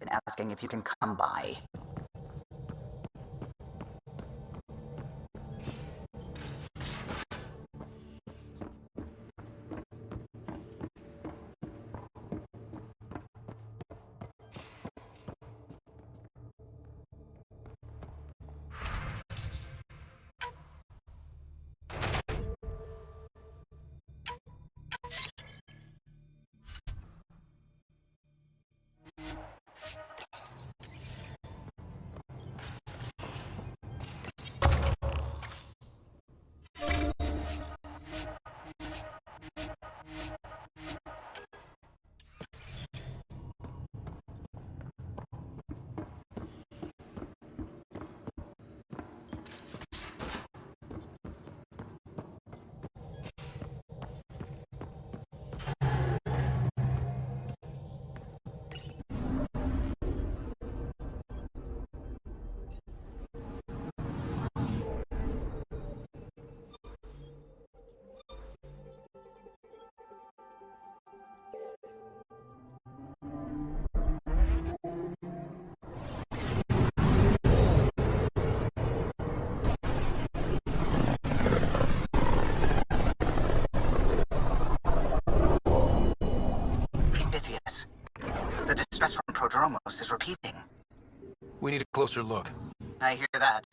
Been asking if you can come by. The distress from Prodromos is repeating. We need a closer look. I hear that.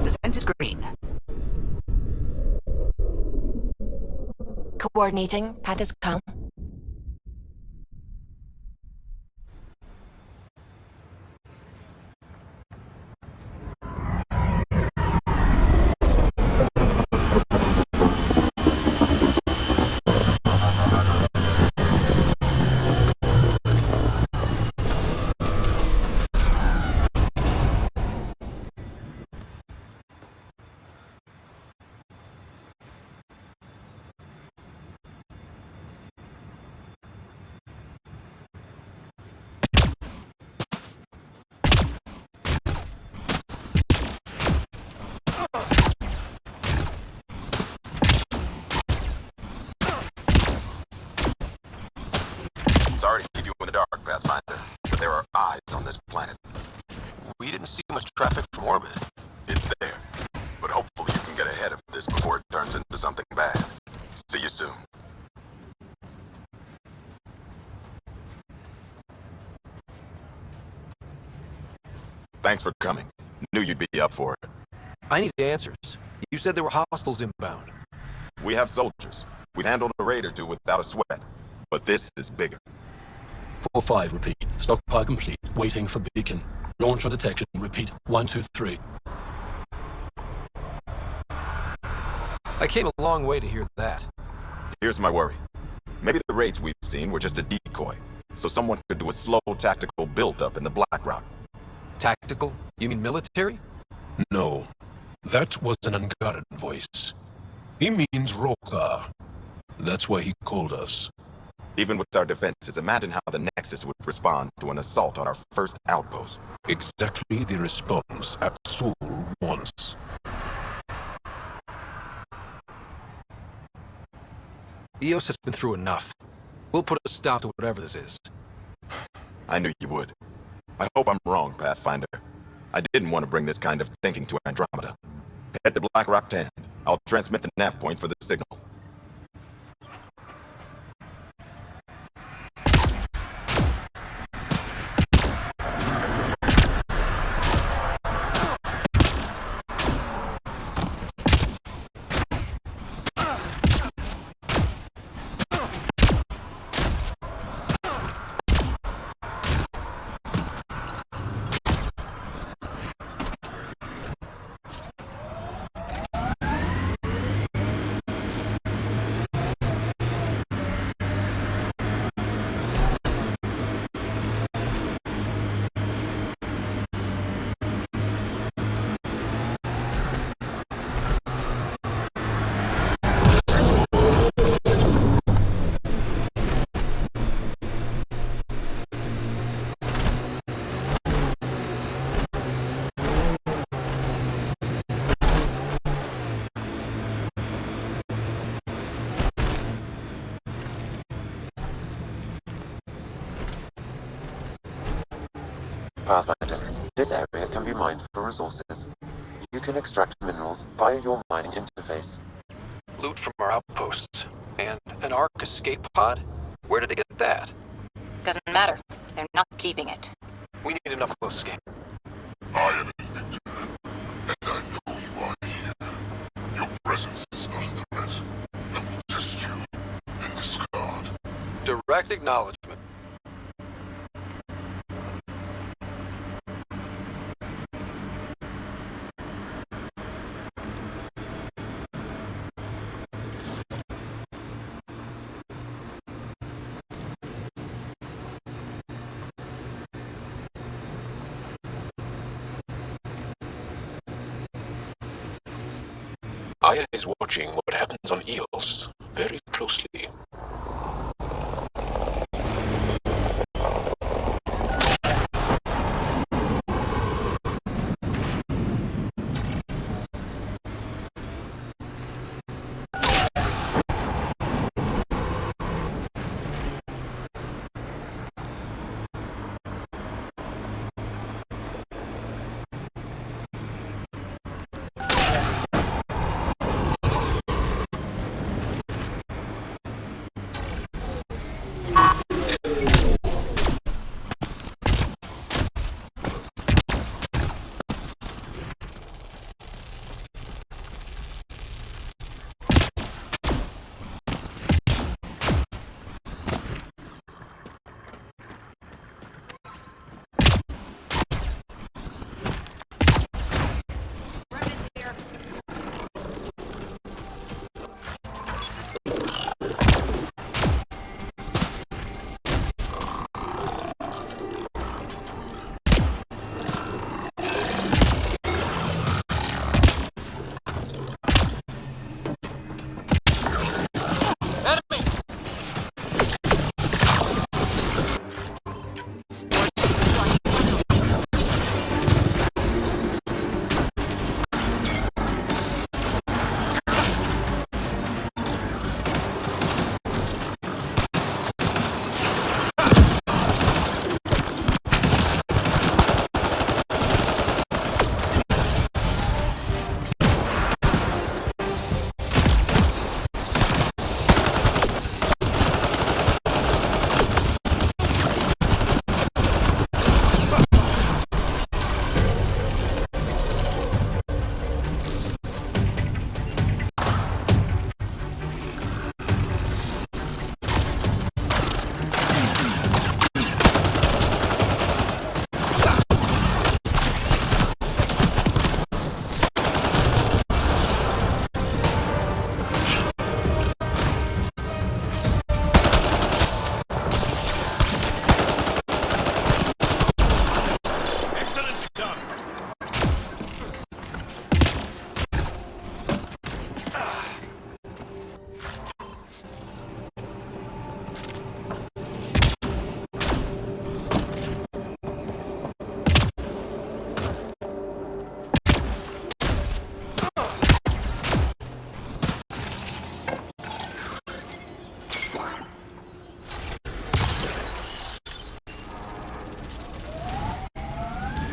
Descent is green. Coordinating. Path is calm. Sorry to keep you in the dark, Pathfinder, but there are eyes on this planet. We didn't see much traffic from orbit. It's there, but hopefully you can get ahead of this before it turns into something bad. See you soon. Thanks for coming. Knew you'd be up for it. I need answers. You said there were hostiles inbound. We have soldiers. We've handled a raid or two without a sweat. But this is bigger. 4-5, repeat. Stockpile complete. Waiting for beacon. Launch on detection. Repeat. 1, 2, 3. I came a long way to hear that. Here's my worry. Maybe the raids we've seen were just a decoy, so someone could do a slow tactical build-up in the Black Rock. Tactical? You mean military? No, that was an unguarded voice. He means roekaar. That's why he called us. Even with our defenses, imagine how the Nexus would respond to an assault on our first outpost. Exactly the response Absol wants. EOS has been through enough. We'll put a stop to whatever this is. I knew you would. I hope I'm wrong, Pathfinder. I didn't want to bring this kind of thinking to Andromeda. Head to Black Rock 10. I'll transmit the nav point for the signal. Pathfinder, this area can be mined for resources. You can extract minerals via your mining interface. Loot from our outposts. And an Ark escape pod? Where did they get that? Doesn't matter. They're not keeping it. We need an up-close scan. I am Victor, and I know you are here. Your presence is not a threat. I will test you and discard. Direct acknowledgement. Aya is watching what happens on Eos very closely.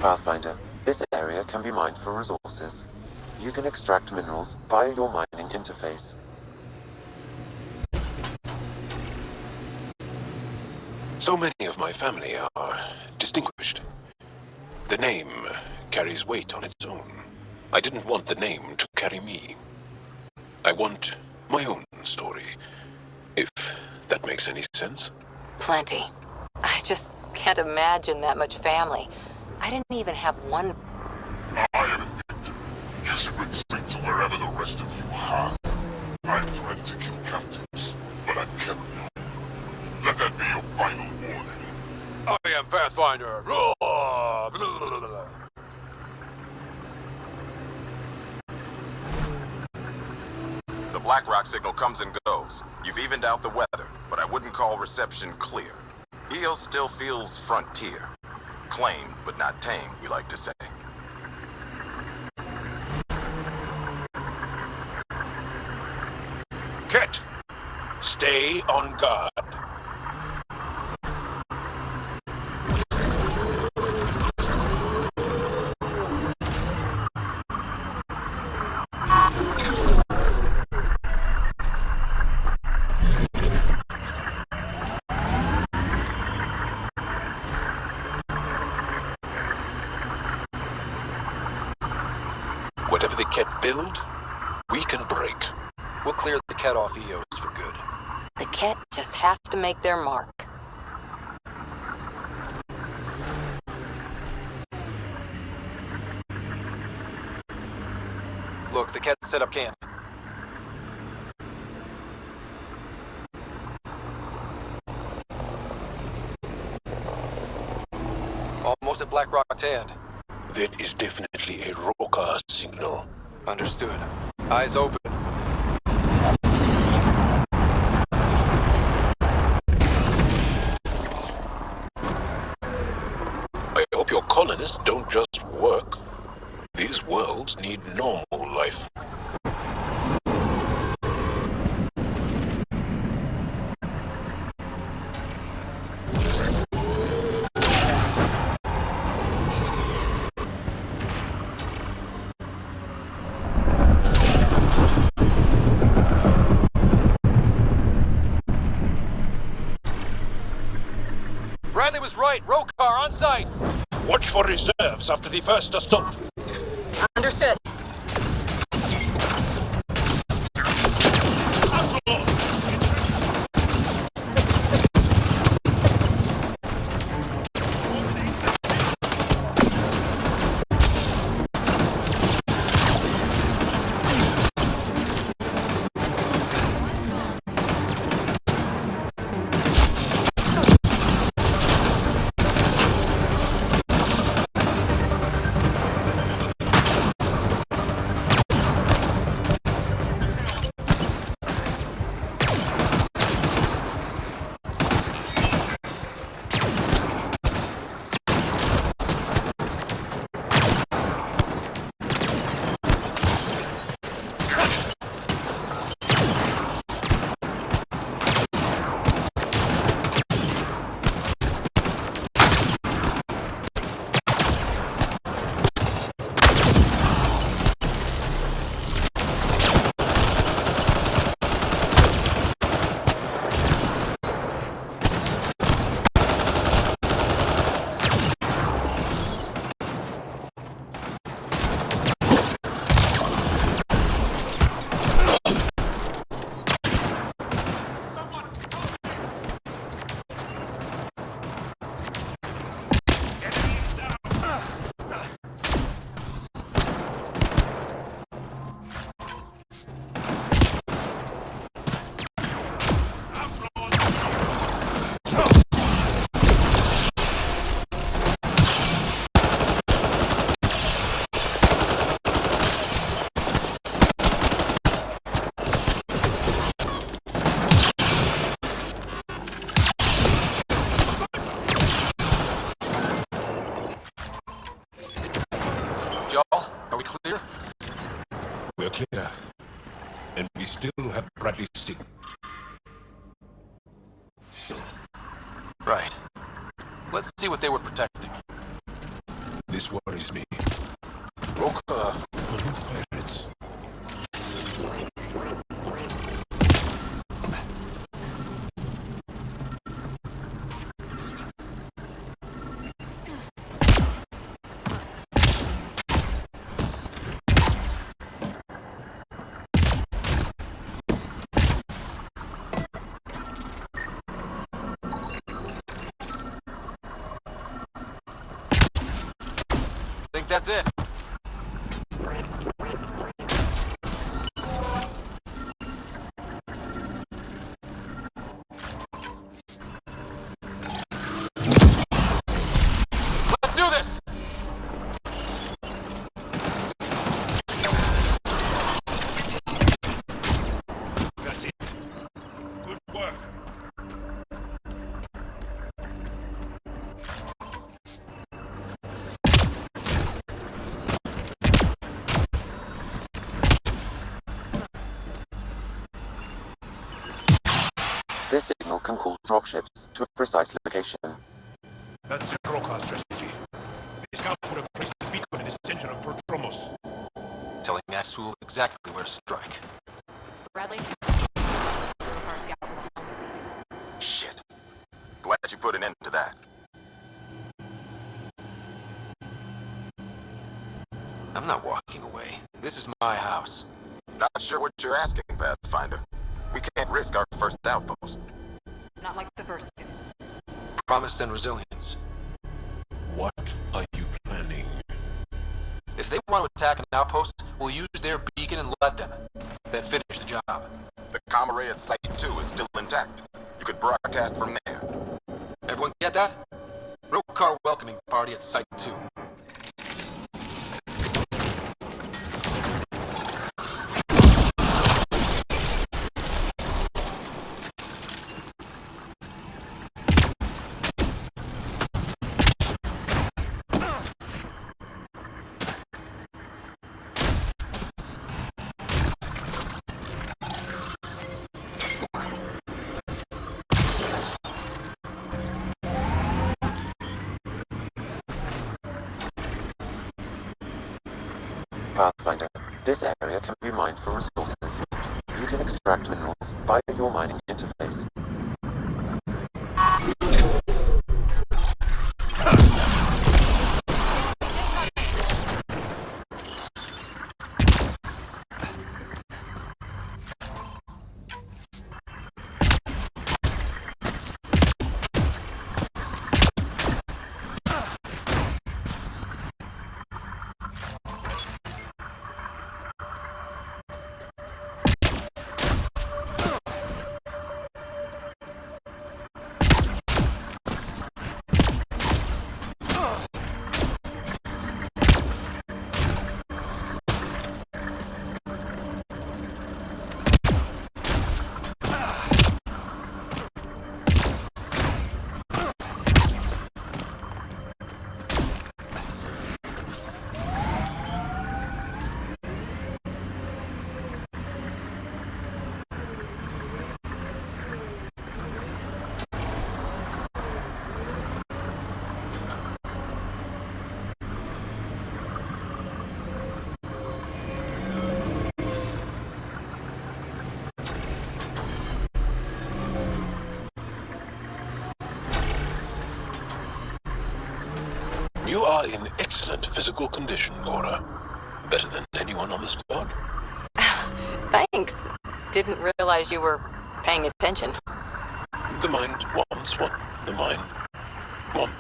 Pathfinder, this area can be mined for resources. You can extract minerals via your mining interface. So many of my family are distinguished. The name carries weight on its own. I didn't want the name to carry me. I want my own story, if that makes any sense. Plenty. I just can't imagine that much family. I didn't even have one. I am Victor. Just retreat to wherever the rest of you are. I tried to kill captives, but I kept none. Let that be your final warning. I am Pathfinder. The Black Rock signal comes and goes. You've evened out the weather, but I wouldn't call reception clear. EO still feels frontier. Claimed, but not tamed, we like to say. Ket, stay on guard. Whatever the Ket build, we can break. We'll clear the cat off EOs for good. The Ket just have to make their mark. Look, the cat set up camp. Almost at Black Rock's hand. That is definitely a roekaars signal. Understood. Eyes open. I hope your colonists don't just work. These worlds need normal life. Bradley was right. Roekaar on site. Watch for reserves after the first assault. Understood. Y'all, are we clear? We're clear. And we still have Bradley's signal. Right. Let's see what they were protecting. This worries me. Roekaars are pirates. Think that's it? Let's do this! That's it. Good work. This signal can call dropships to a precise location. That's the roekaars strategy. The scouts would have placed the beacon in the center of Andromeda. Telling Maxwell exactly where to strike. Bradley? Shit. Glad you put an end to that. I'm not walking away. This is my house. Not sure what you're asking, Pathfinder. We can't risk our first outpost. Not like the first two. Promise and resilience. What are you planning? If they want to attack an outpost, we'll use their beacon and let them. Then finish the job. The comm array at Site 2 is still intact. You could broadcast from there. Everyone get that? Roekaars welcoming party at Site 2. Pathfinder, this area can be mined for resources. You can extract minerals via your mining interface. You are in excellent physical condition, Cora. Better than anyone on the squad. Thanks. Didn't realize you were paying attention. The mind wants what the mind wants.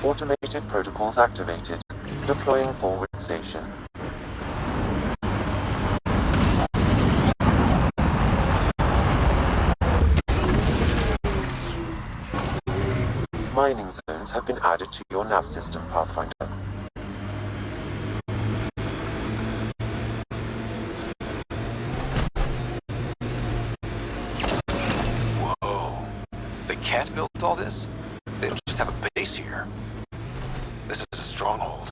Automated protocols activated. Deploying forward station. Mining zones have been added to your nav system, Pathfinder. Whoa. The cat built all this? They don't just have a base here. This is a stronghold.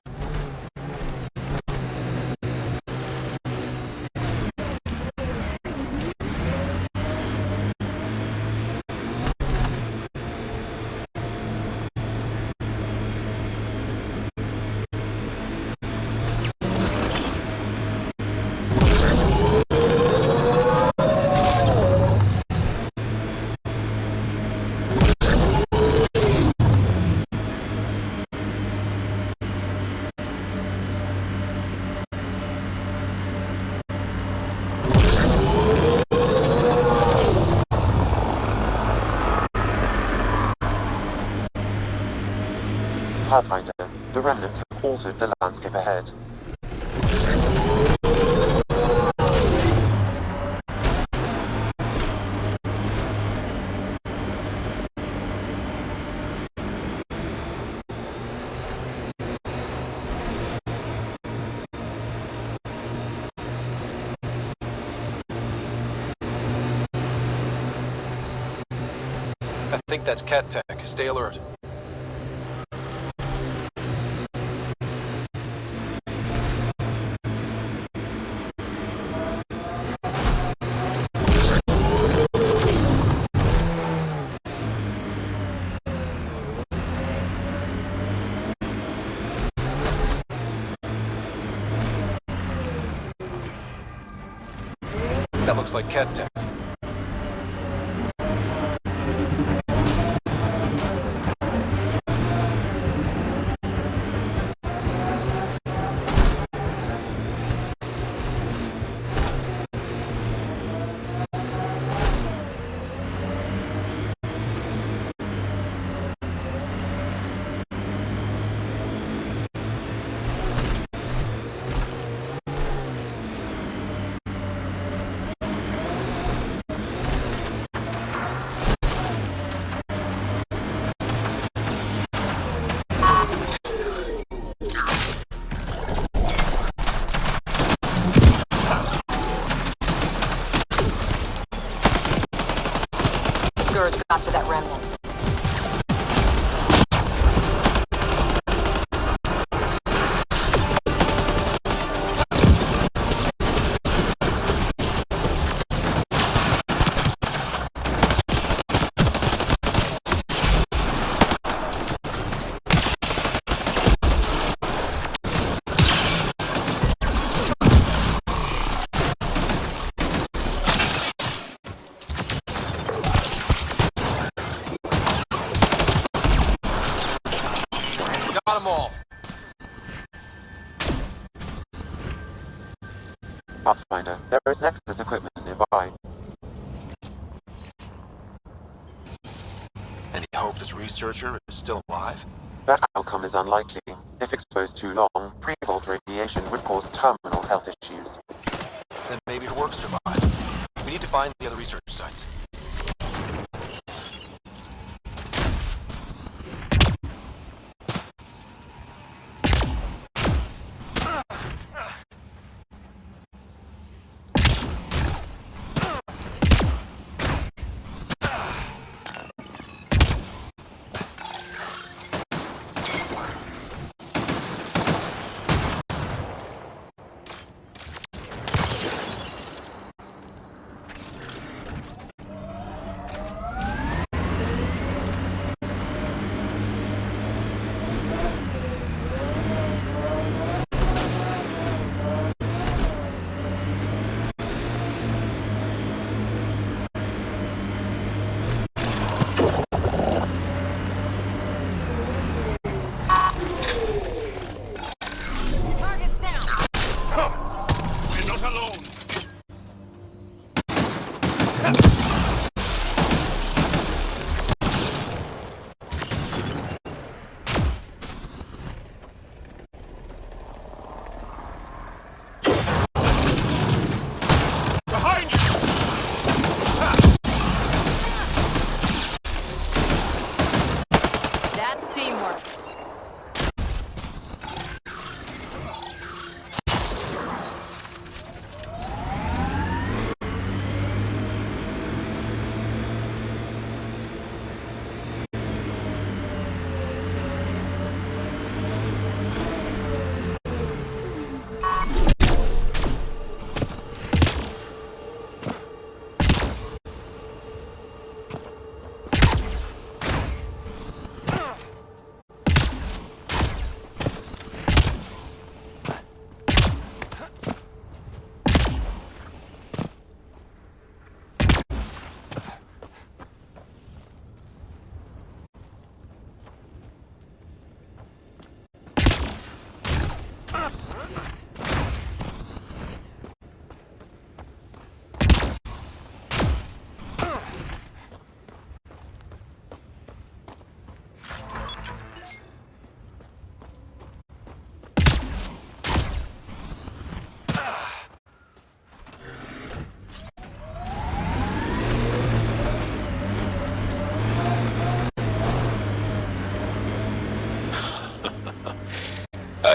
Pathfinder, the Remnant have altered the landscape ahead. I think that's cat tech. Stay alert. That looks like cat tech. Scourge got to that remnant. Got them all. Pathfinder, there is Nexus equipment nearby. Any hope this researcher is still alive? That outcome is unlikely. If exposed too long, pre-vault radiation would cause terminal health issues. Then maybe her work survived. We need to find the other research sites.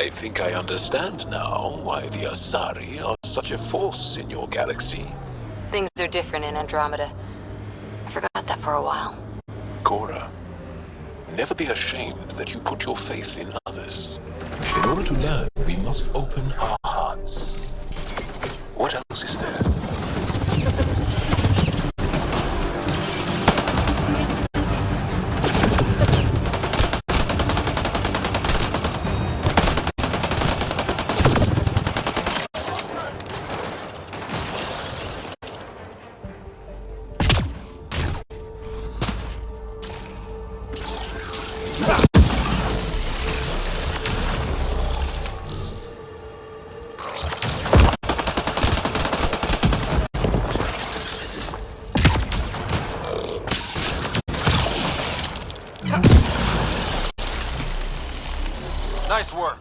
I think I understand now why the Asari are such a force in your galaxy. Things are different in Andromeda. I forgot that for a while. Cora, never be ashamed that you put your faith in others. In order to learn, we must open our hearts. What else is there? Nice work.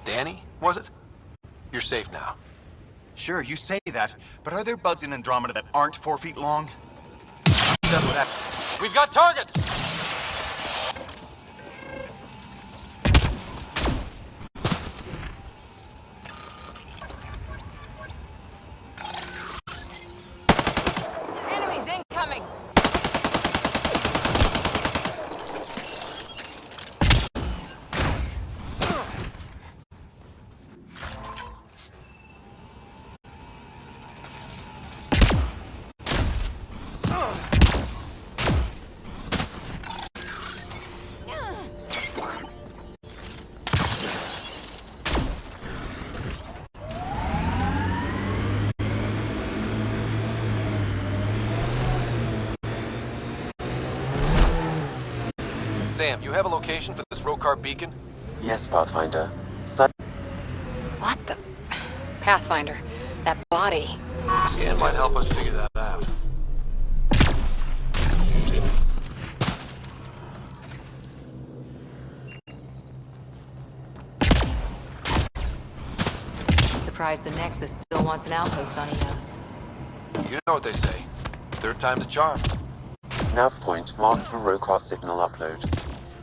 Danny, was it? You're safe now. Sure, you say that, but are there bugs in Andromeda that aren't 4 feet long? That's what happened. We've got targets! Enemies incoming! Sam, you have a location for this roekaar beacon? Yes, Pathfinder. What the... Pathfinder. That body. The scan might help us figure that out. Surprised the Nexus still wants an outpost on Eos. You know what they say. Third time's a charm. Nav point marked for roekaar signal upload.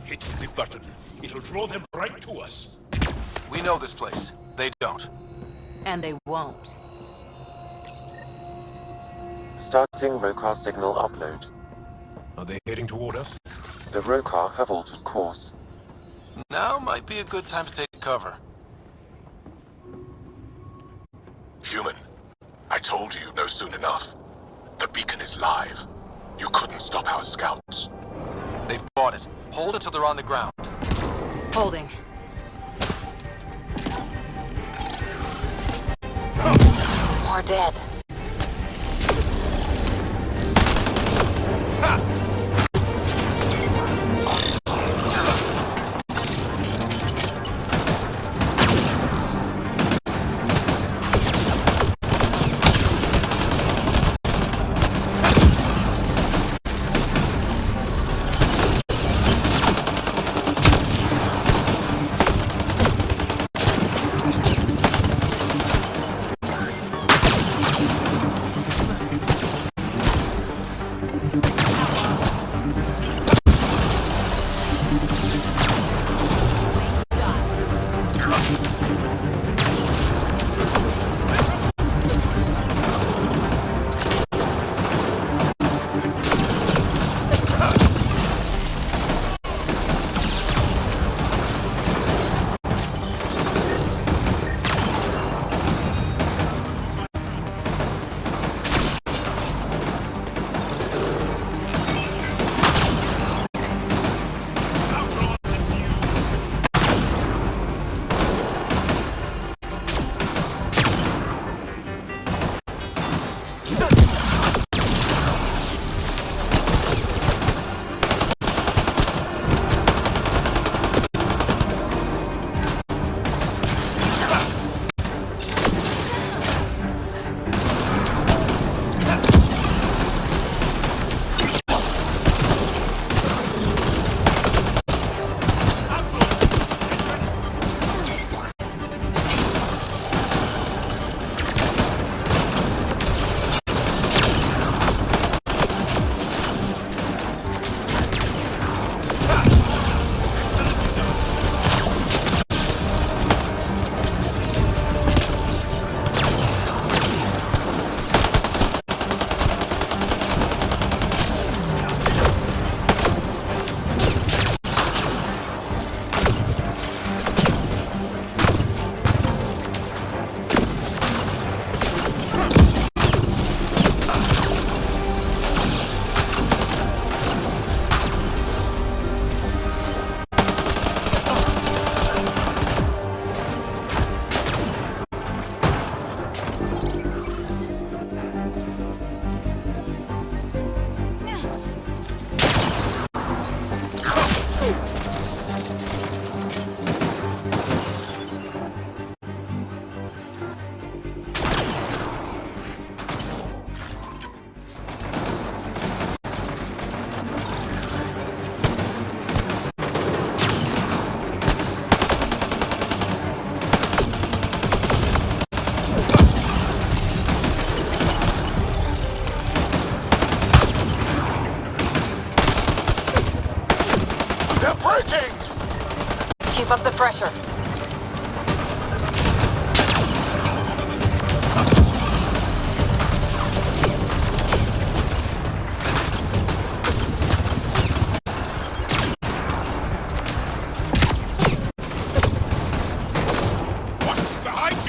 Hit the button. It'll draw them right to us. We know this place. They don't. And they won't. Starting roekaar signal upload. Are they heading toward us? The roekaar have altered course. Now might be a good time to take cover. Human, I told you you'd know soon enough. The beacon is live. You couldn't stop our scouts. They've bought it. Hold it till they're on the ground. Holding. More dead. They're breaking! Keep up the pressure. What's behind you?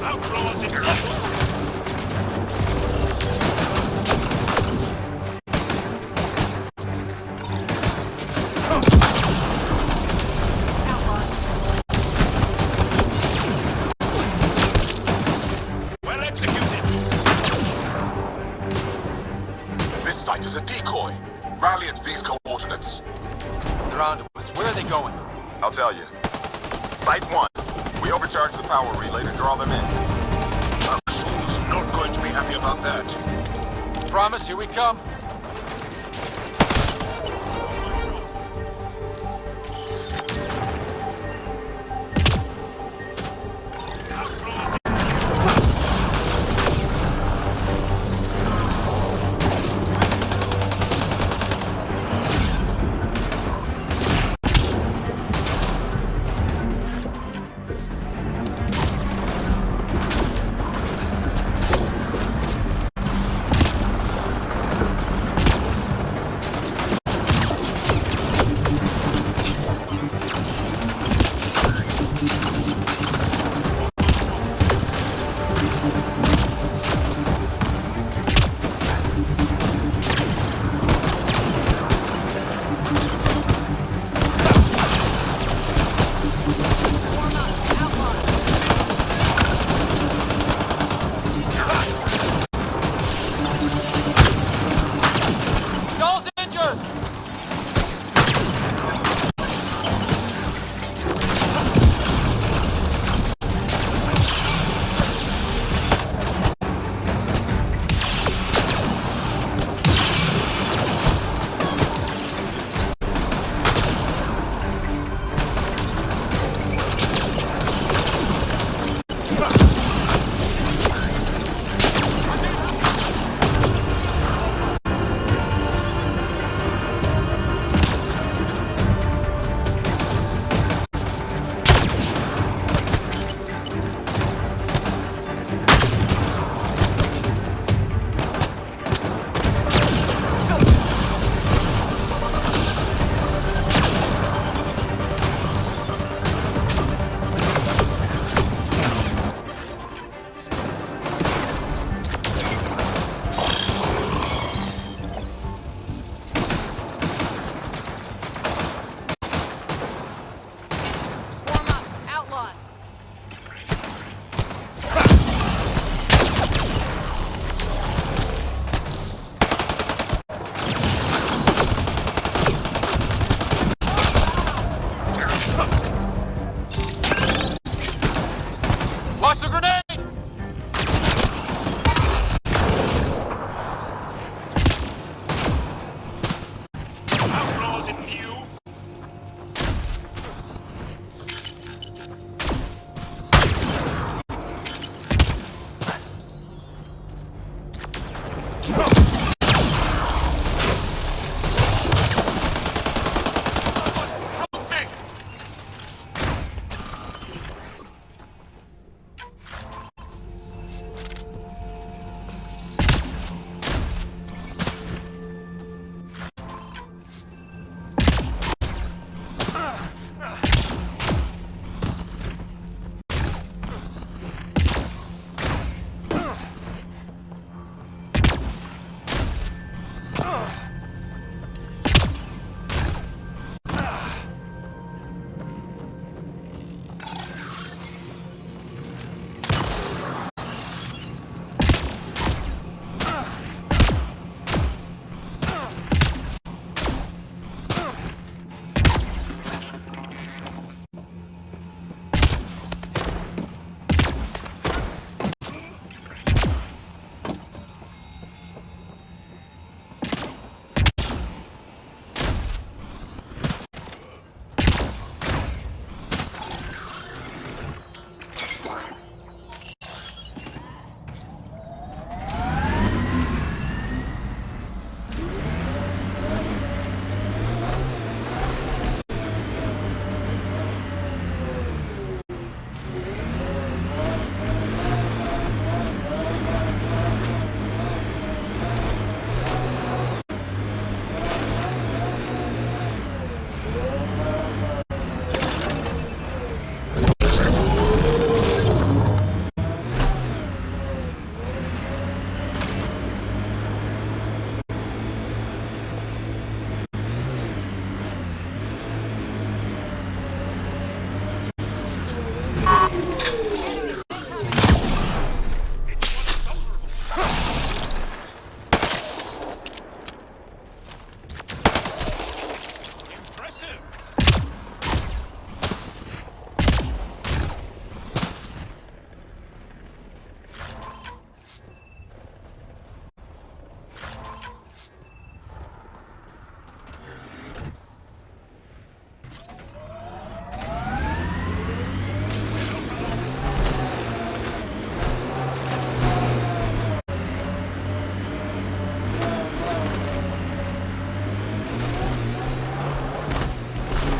Outlaws in trouble! Well executed! This site is a decoy. Rally at these coordinates. They're onto us. Where are they going? I'll tell you. Site 1. We overcharge the power relay to draw them in. Soul's not going to be happy about that. Promise, here we come.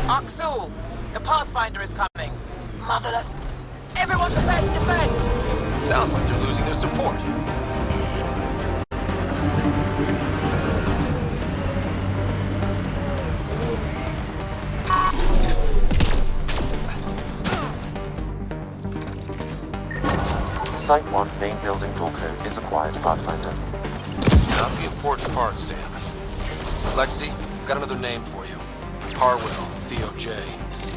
Aksul, the Pathfinder is coming. Motherless. Everyone prepare to defend! Sounds like they're losing their support. Site 1 main building door code is acquired, Pathfinder. Not the important part, Sam. Lexi, got another name for you. Harwell, Theo J.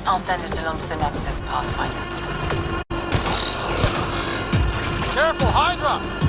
I'll send it along to the Nexus, Pathfinder. Careful, Hydra!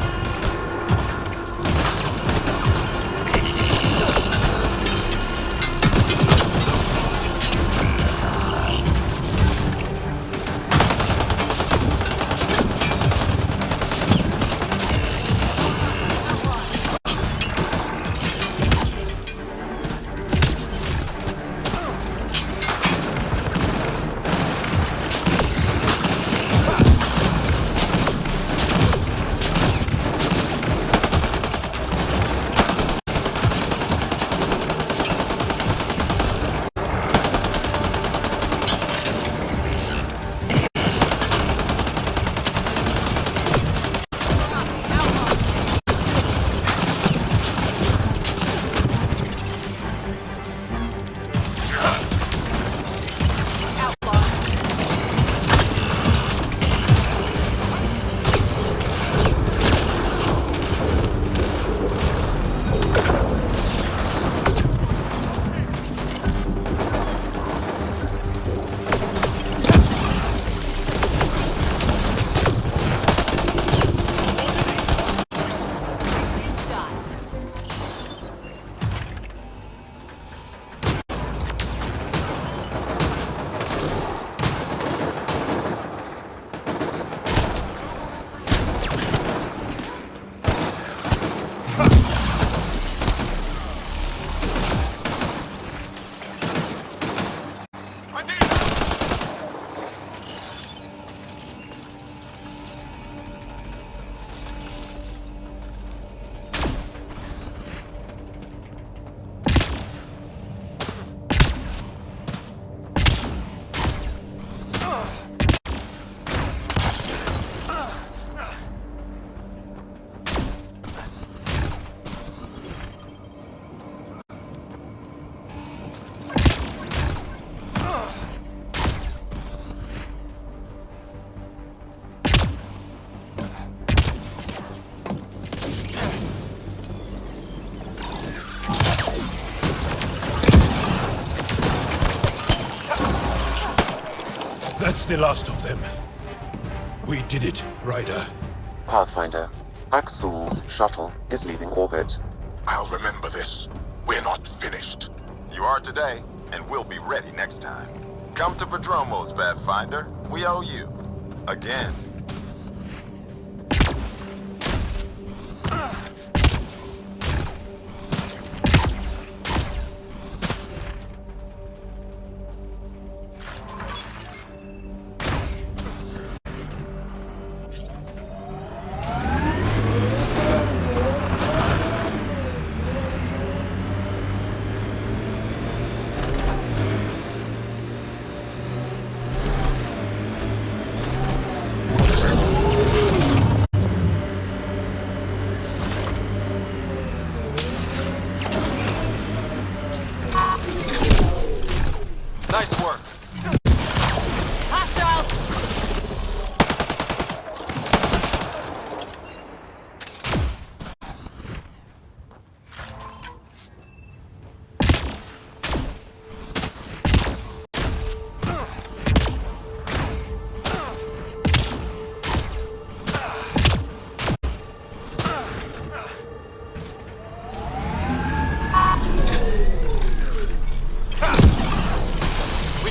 That's the last of them. We did it, Ryder. Pathfinder, Aksul's shuttle is leaving orbit. I'll remember this. We're not finished. You are today, and we'll be ready next time. Come to Prodromos, Pathfinder. We owe you. Again. Nice work.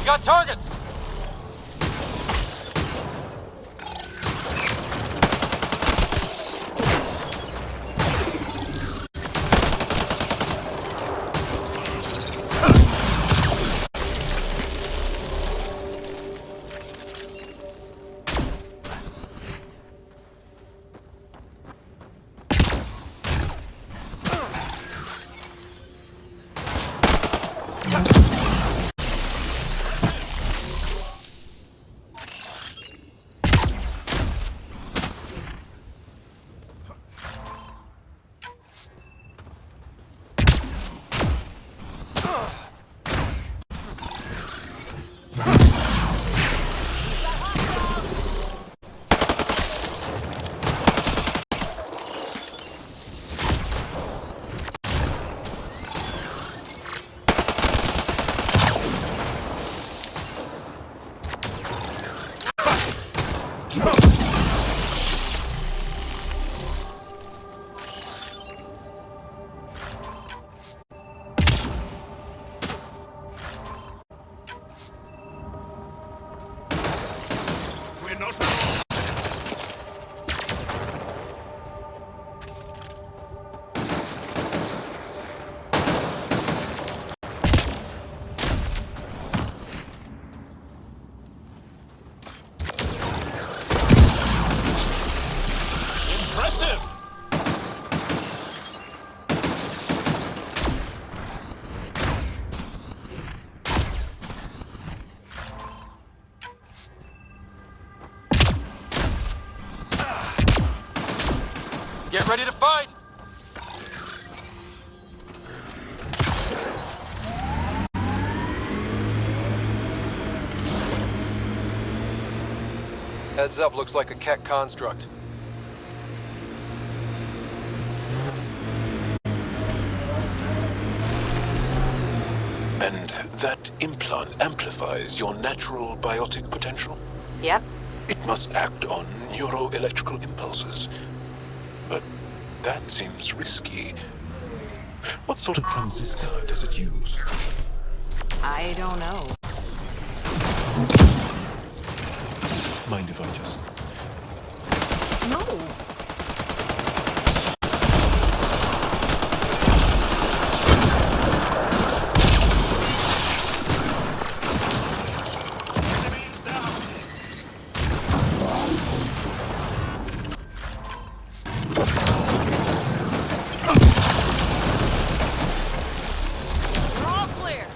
Got targets! ready to fight! Heads up, looks like a Keck construct. And that implant amplifies your natural biotic potential? Yep. It must act on neuroelectrical impulses. But that seems risky. What sort of transistor does it use? I don't know. Mind if I just... No. We're all clear.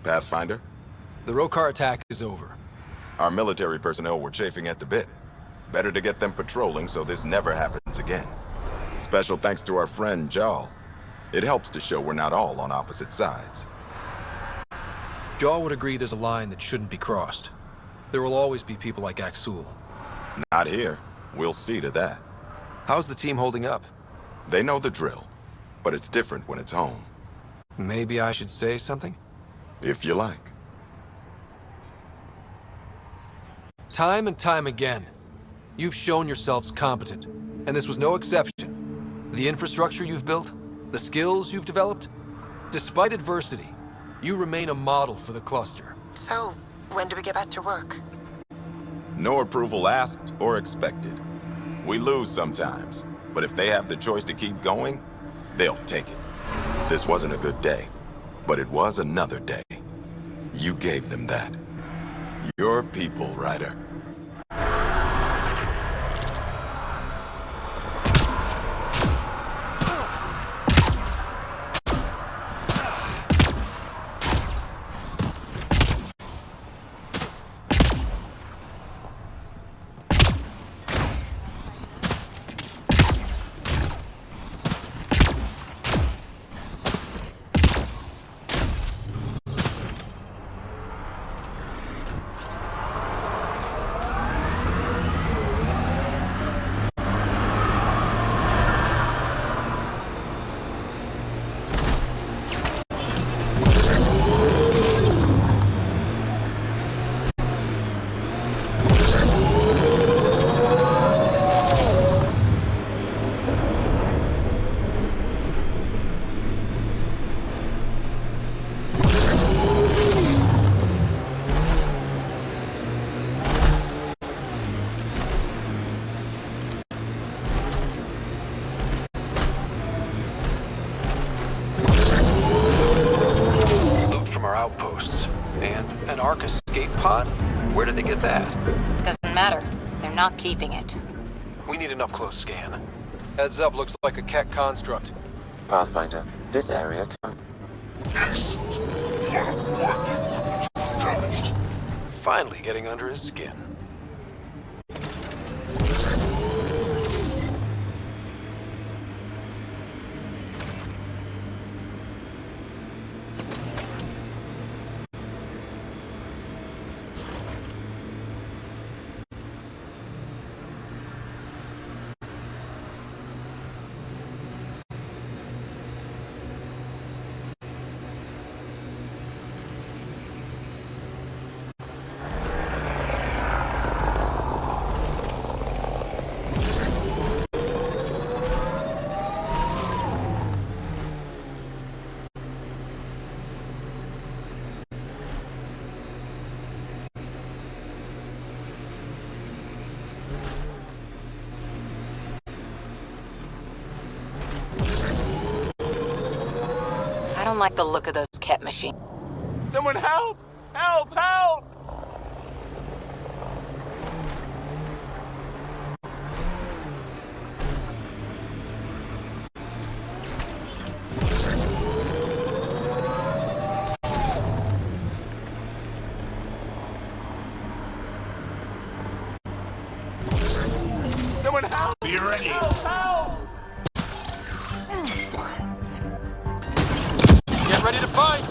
Pathfinder? The roekaar attack is over. Our military personnel were chafing at the bit. Better to get them patrolling so this never happens again. Special thanks to our friend Jal. It helps to show we're not all on opposite sides. Jaw would agree there's a line that shouldn't be crossed. There will always be people like Axul. Not here. We'll see to that. How's the team holding up? They know the drill, but it's different when it's home. Maybe I should say something? If you like. Time and time again, you've shown yourselves competent, and this was no exception. The infrastructure you've built, the skills you've developed, despite adversity, you remain a model for the cluster. So, when do we get back to work? No approval asked or expected. We lose sometimes, but if they have the choice to keep going, they'll take it. This wasn't a good day, but it was another day. You gave them that. Your people, Ryder. An Ark escape pod? Where did they get that? Doesn't matter. They're not keeping it. We need an up-close scan. Heads up, looks like a Keck construct. Pathfinder, this area can... Excellent. A lot of work equipment damaged. Finally getting under his skin. I don't like the look of those Ket machines. Someone help! Help! Help! Someone help! Be ready. Help! Help! Get ready to fight!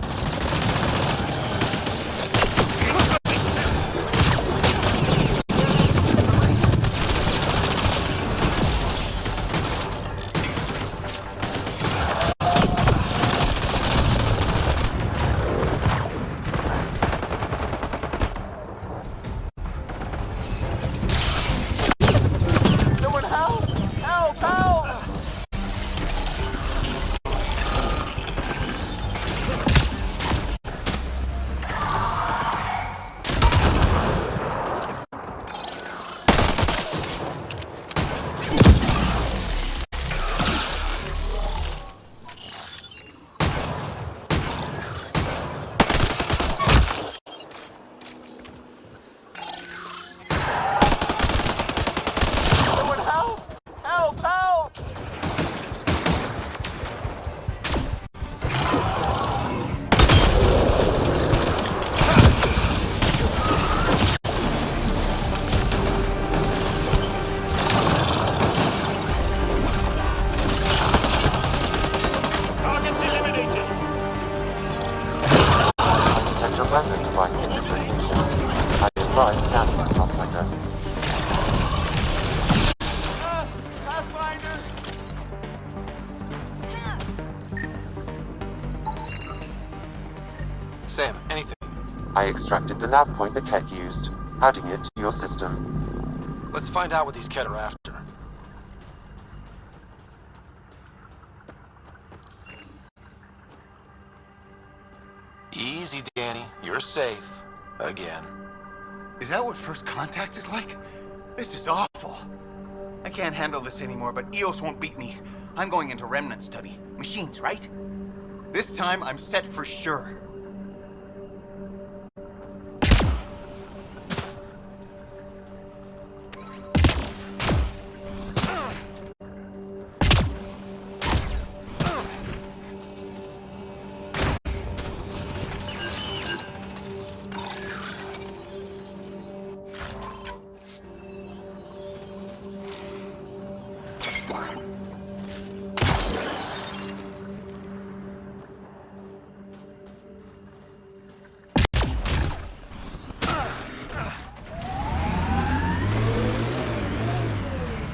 Someone help! Help! Help! Someone help! Help! Help! Targets eliminated. Detect a weapon device in this location. I advise scanning, Pathfinder. Pathfinder! Sam, anything? I extracted the nav point the Keck used, adding it to your system. Let's find out what these Ket are after. Easy, Danny. You're safe. Again. Is that what first contact is like? This is awful. I can't handle this anymore, but Eos won't beat me. I'm going into remnant study. Machines, right? This time, I'm set for sure.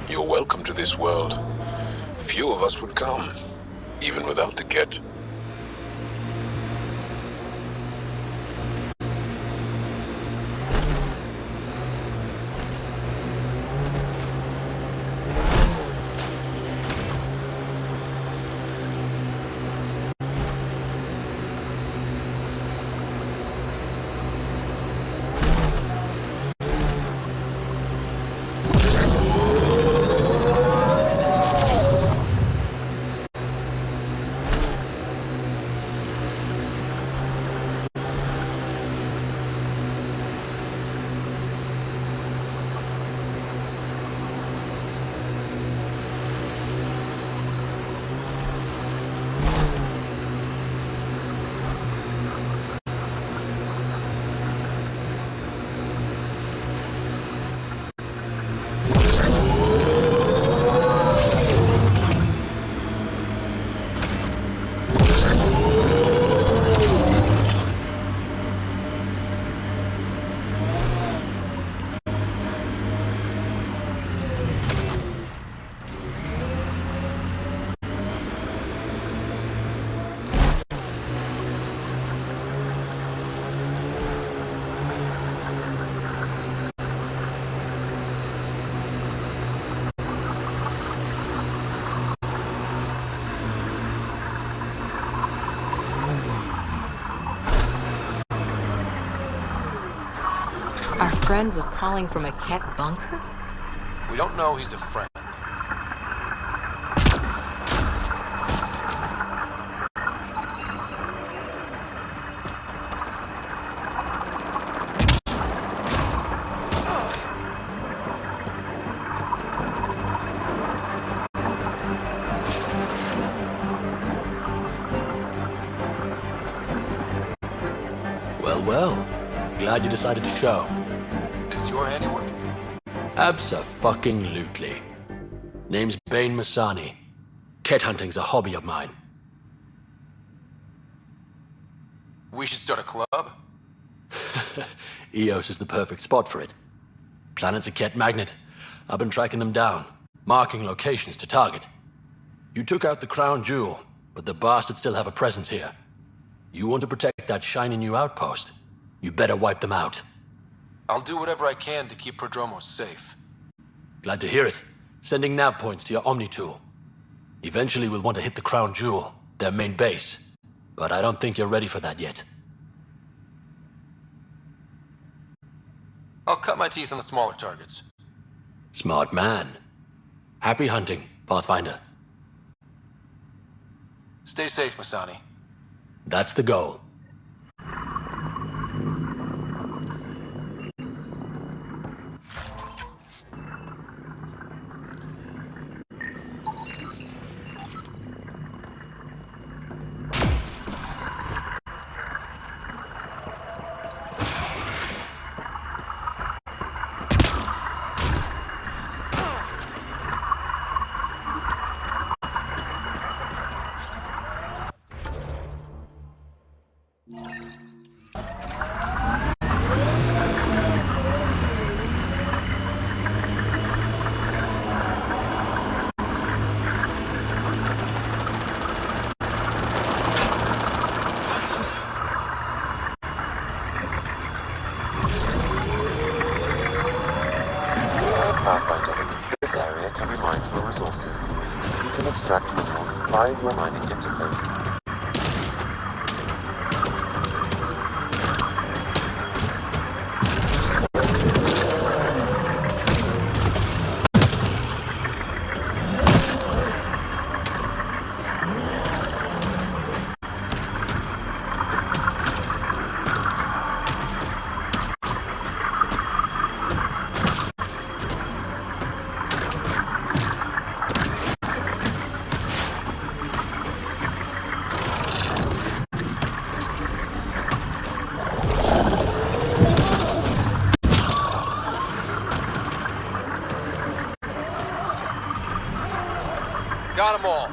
You're welcome to this world. Few of us would come, even without the Ket. Our friend was calling from a Ket bunker? We don't know he's a friend. Well, glad you decided to show. Is your handiwork? Abso-fucking-lutely. Name's Bane Masani. Ket hunting's a hobby of mine. We should start a club? Eos is the perfect spot for it. Planet's a Ket magnet. I've been tracking them down, marking locations to target. You took out the crown jewel, but the bastards still have a presence here. You want to protect that shiny new outpost? You better wipe them out. I'll do whatever I can to keep Prodromos safe. Glad to hear it. Sending nav points to your Omni tool. Eventually we'll want to hit the crown jewel, their main base. But I don't think you're ready for that yet. I'll cut my teeth on the smaller targets. Smart man. Happy hunting, Pathfinder. Stay safe, Masani. That's the goal. Pathfinder, this area can be mined for resources. You can extract minerals via your mining interface. Got them all.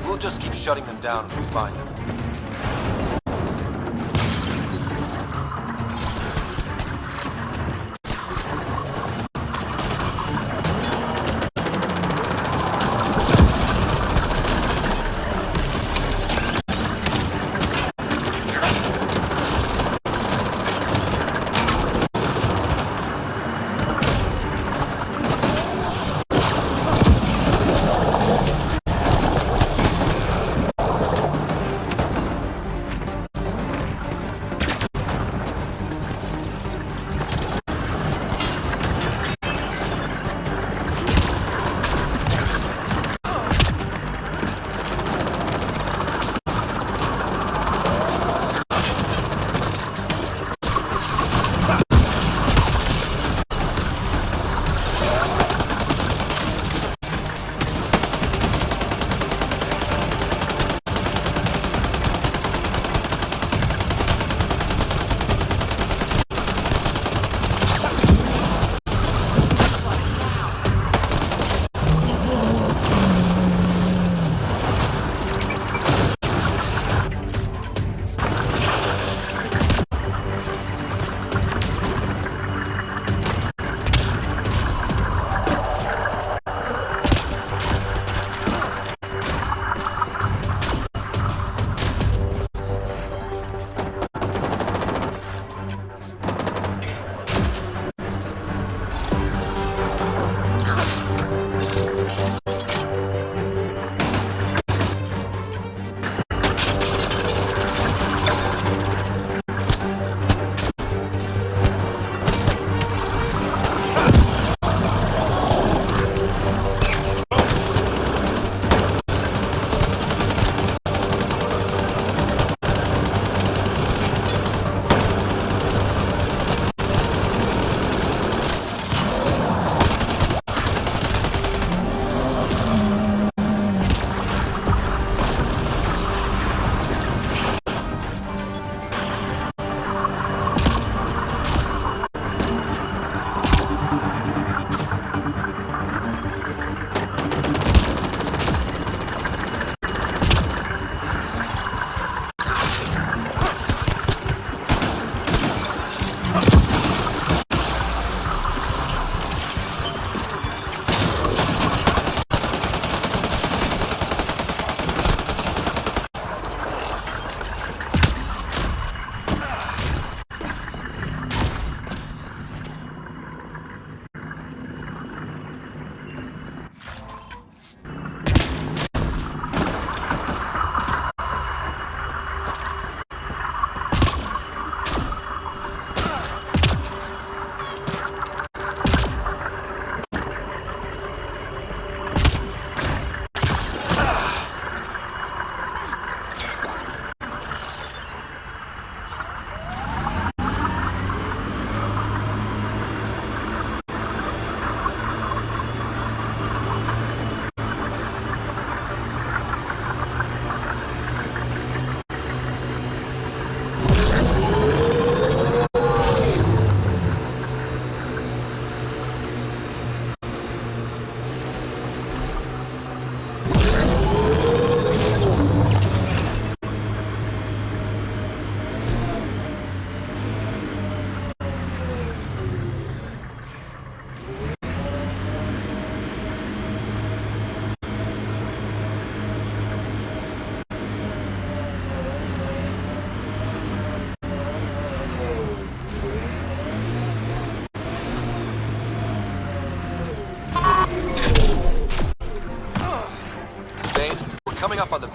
We'll just keep shutting them down as we find them.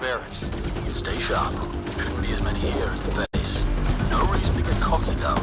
barracks. Stay sharp. Shouldn't be as many here as the base. No reason to get cocky, though.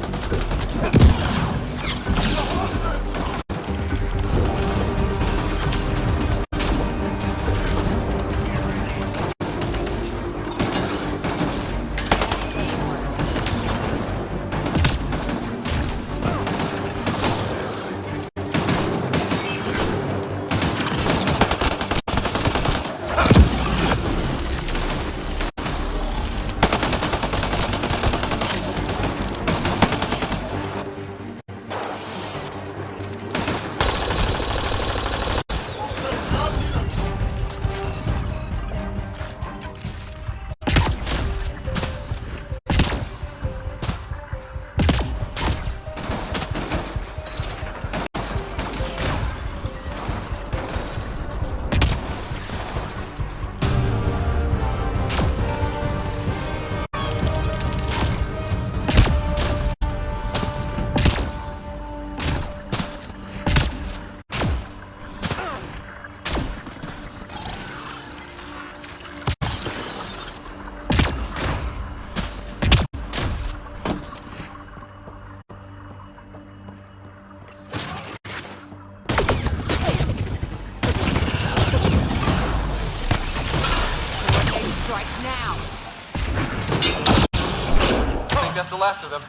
That's the last of them.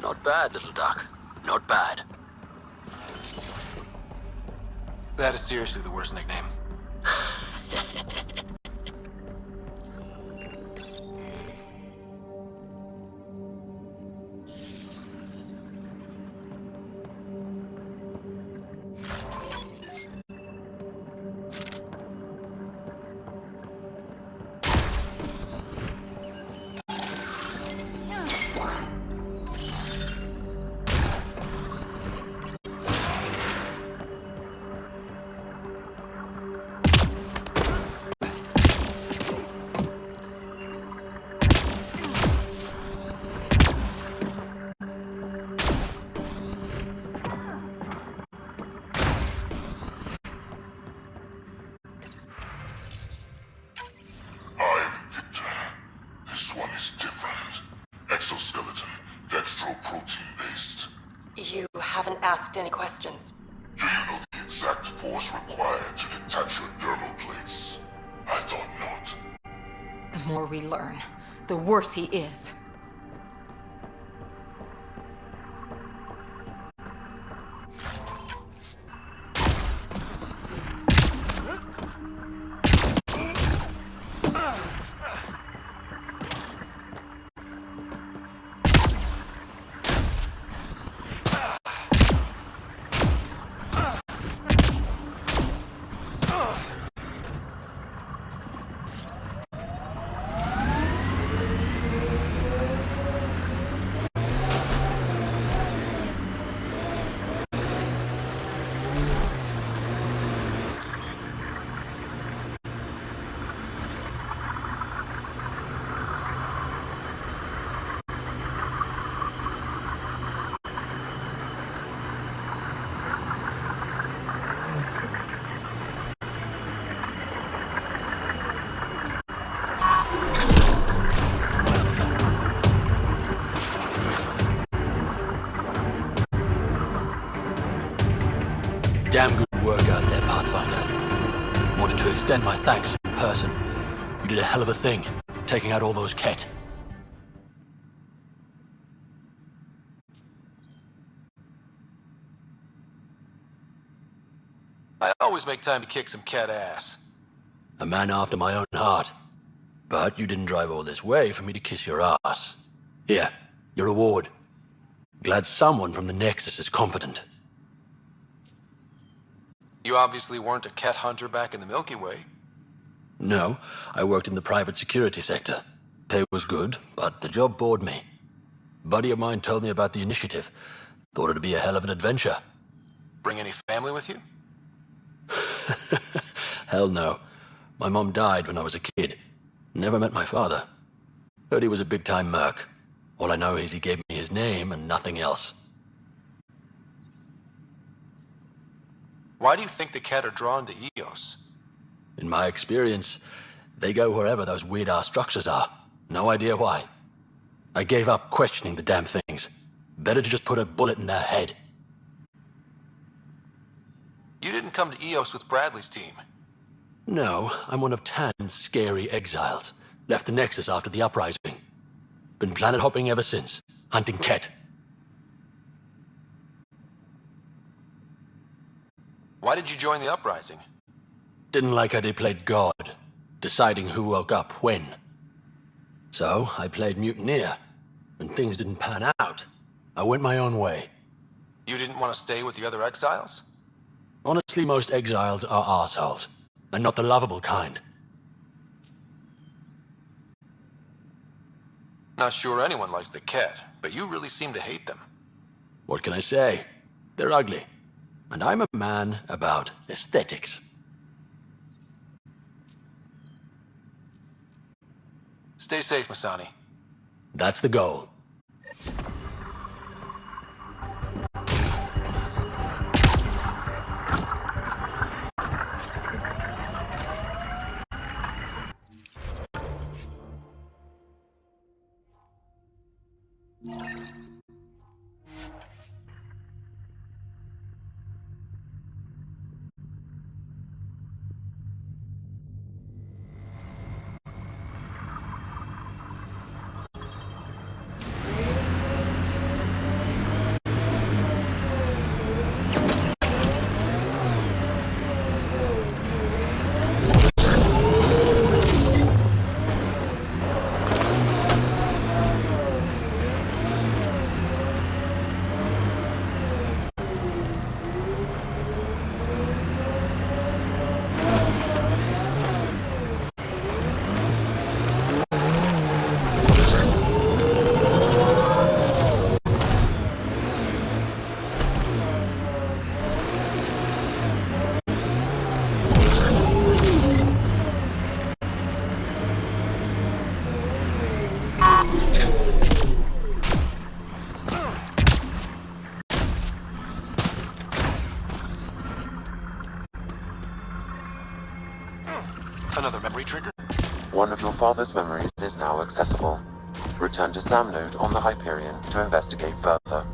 Not bad, little duck. Not bad. That is seriously the worst nickname. Asked any questions. Do you know the exact force required to detach your dermal plates? I thought not. The more we learn, the worse he is. Damn good work out there, Pathfinder. Wanted to extend my thanks in person. You did a hell of a thing, taking out all those Ket. I always make time to kick some cat ass. A man after my own heart. But you didn't drive all this way for me to kiss your ass. Here, your reward. Glad someone from the Nexus is competent. You obviously weren't a cat hunter back in the Milky Way. No, I worked in the private security sector. Pay was good, but the job bored me. A buddy of mine told me about the initiative. Thought it'd be a hell of an adventure. Bring any family with you? Hell no. My mom died when I was a kid. Never met my father. Heard he was a big-time merc. All I know is he gave me his name and nothing else. Why do you think the cat are drawn to Eos? In my experience, They go wherever those weird-ass structures are. No idea why. I gave up questioning the damn things. Better to just put a bullet in their head. You didn't come to Eos with Bradley's team. No, I'm one of Tan's scary exiles. Left the Nexus after the uprising. Been planet hopping ever since, hunting Ket. Why did you join the uprising? Didn't like how they played God, deciding who woke up when. So, I played mutineer. When things didn't pan out, I went my own way. You didn't want to stay with the other exiles? Honestly, most exiles are arseholes, and not the lovable kind. Not sure anyone likes the Ket, but you really seem to hate them. What can I say? They're ugly. And I'm a man about aesthetics. Stay safe, Masani. That's the goal. Another memory trigger? One of your father's memories is now accessible. Return to Sam Node on the Hyperion to investigate further.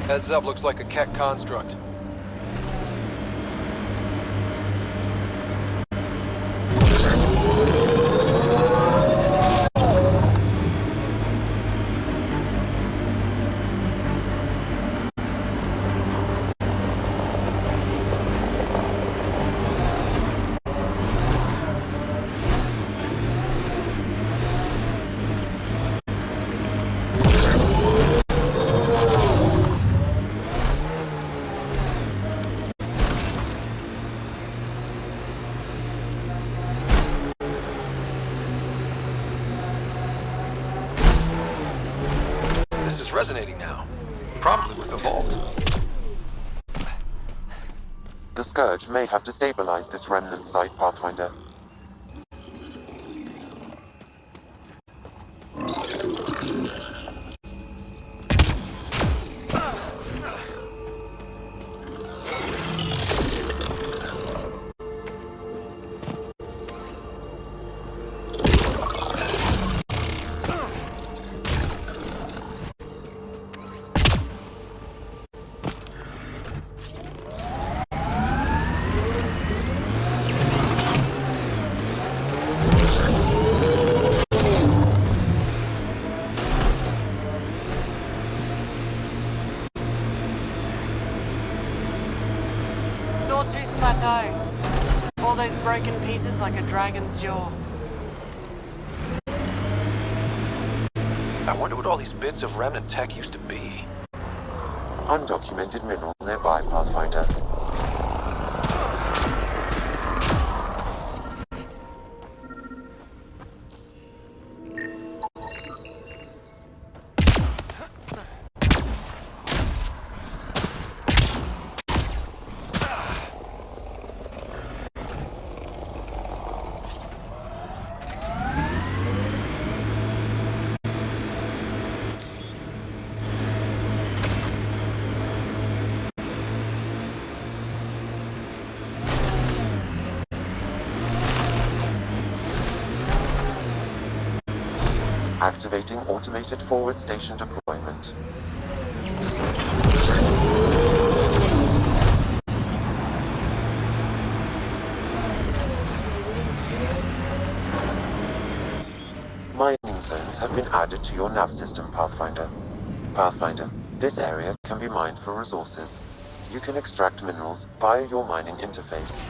Heads up, looks like a Ket construct. Resonating now. Probably with the vault. The Scourge may have destabilized this remnant site, Pathfinder. Sawtooth Plateau. All those broken pieces like a dragon's jaw. I wonder what all these bits of remnant tech used to be. Undocumented mineral nearby, Pathfinder. Activating automated forward station deployment. Mining zones have been added to your nav system, Pathfinder. Pathfinder, this area can be mined for resources. You can extract minerals via your mining interface.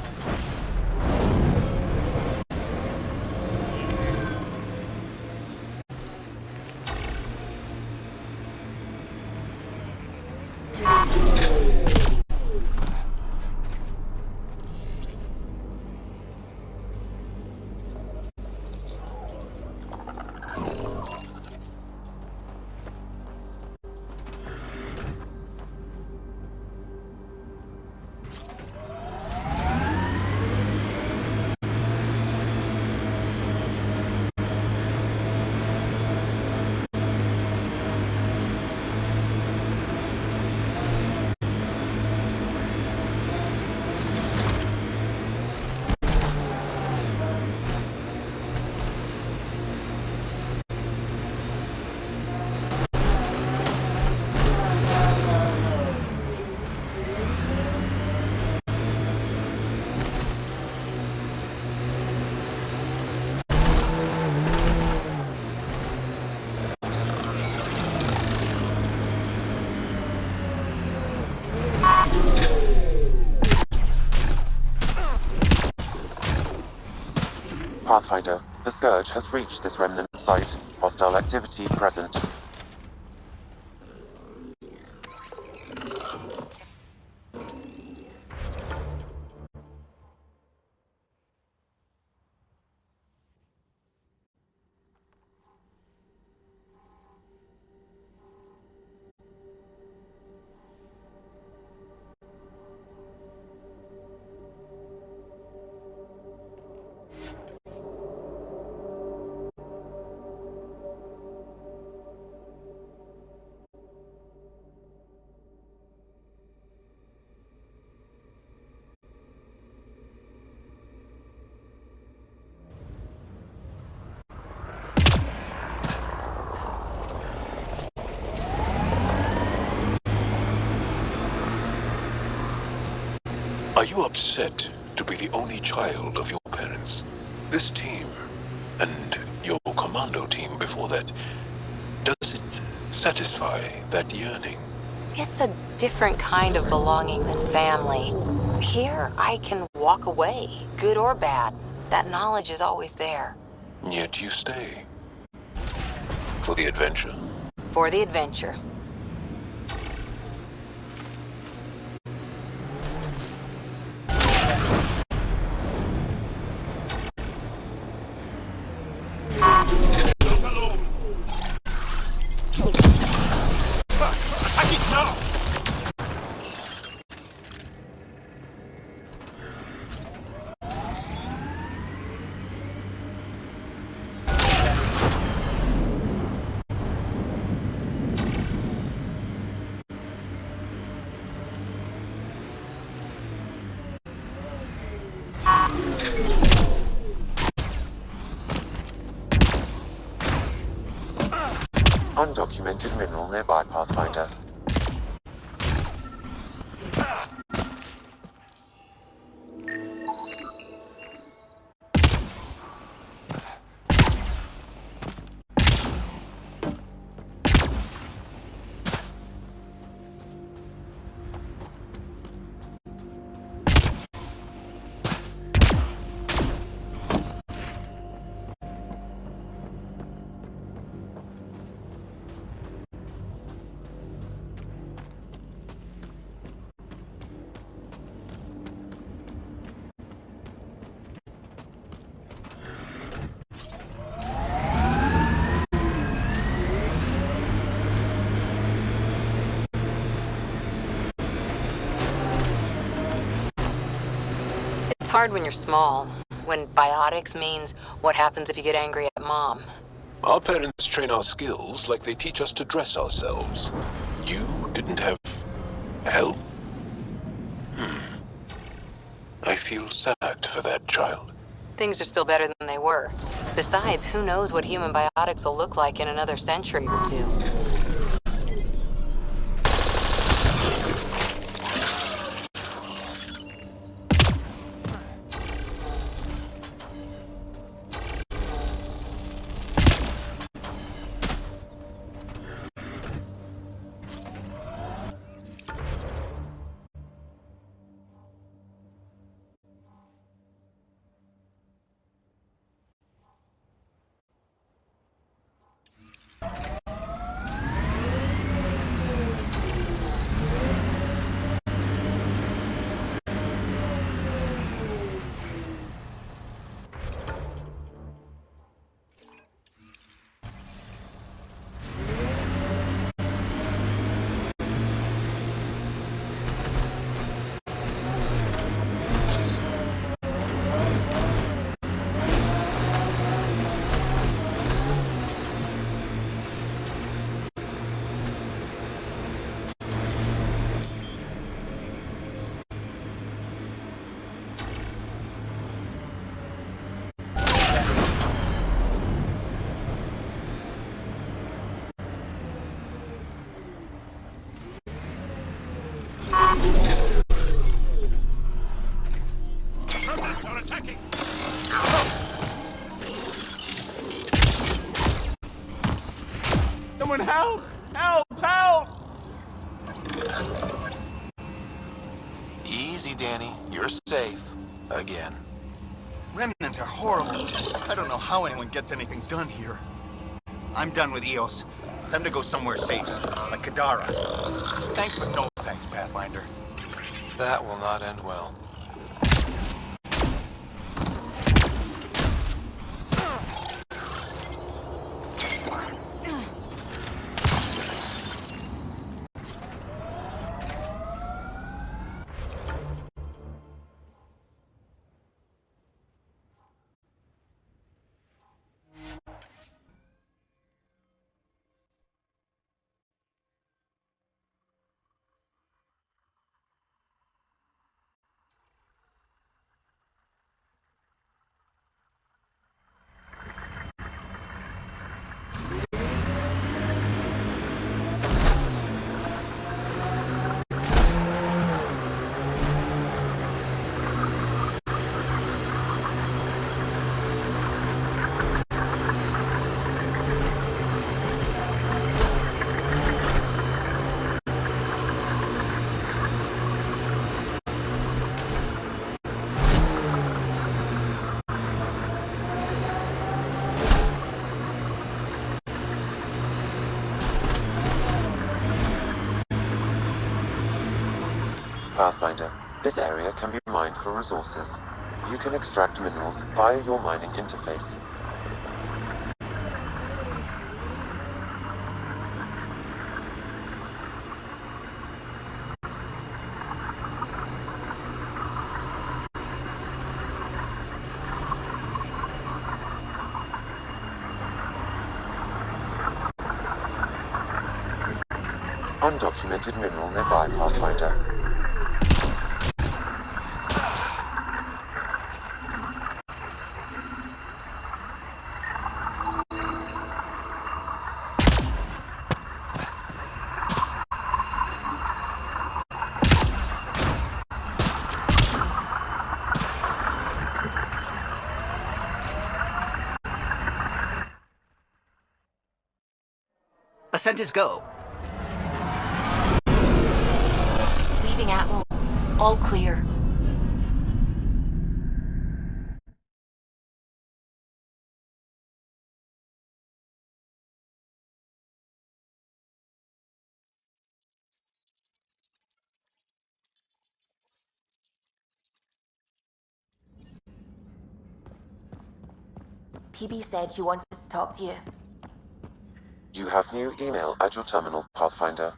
Pathfinder, the Scourge has reached this remnant site. Hostile activity present. Are you upset to be the only child of your parents? This team, and your commando team before that, does it satisfy that yearning? It's a different kind of belonging than family. Here, I can walk away, good or bad. That knowledge is always there. Yet you stay. For the adventure? For the adventure. Undocumented mineral nearby, Pathfinder. hard when you're small. When biotics means what happens if you get angry at Mom. Our parents train our skills like they teach us to dress ourselves. You didn't have help? I feel sad for that child. Things are still better than they were. Besides, who knows what human biotics will look like in another century or two. Someone help! Help! Help! Easy, Danny. You're safe. Again. Remnants are horrible. I don't know how anyone gets anything done here. I'm done with Eos. Time to go somewhere safe, like Kadara. Thanks, but no thanks, Pathfinder. That will not end well. Pathfinder, this area can be mined for resources. You can extract minerals via your mining interface. Undocumented mineral nearby, Pathfinder. Ascent is go. Leaving Atwell. All clear. PB said she wanted to talk to you. You have new email at your terminal, Pathfinder.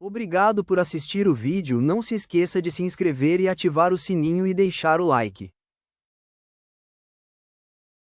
Obrigado por assistir o vídeo, não se esqueça de se inscrever e ativar o sininho e deixar o like.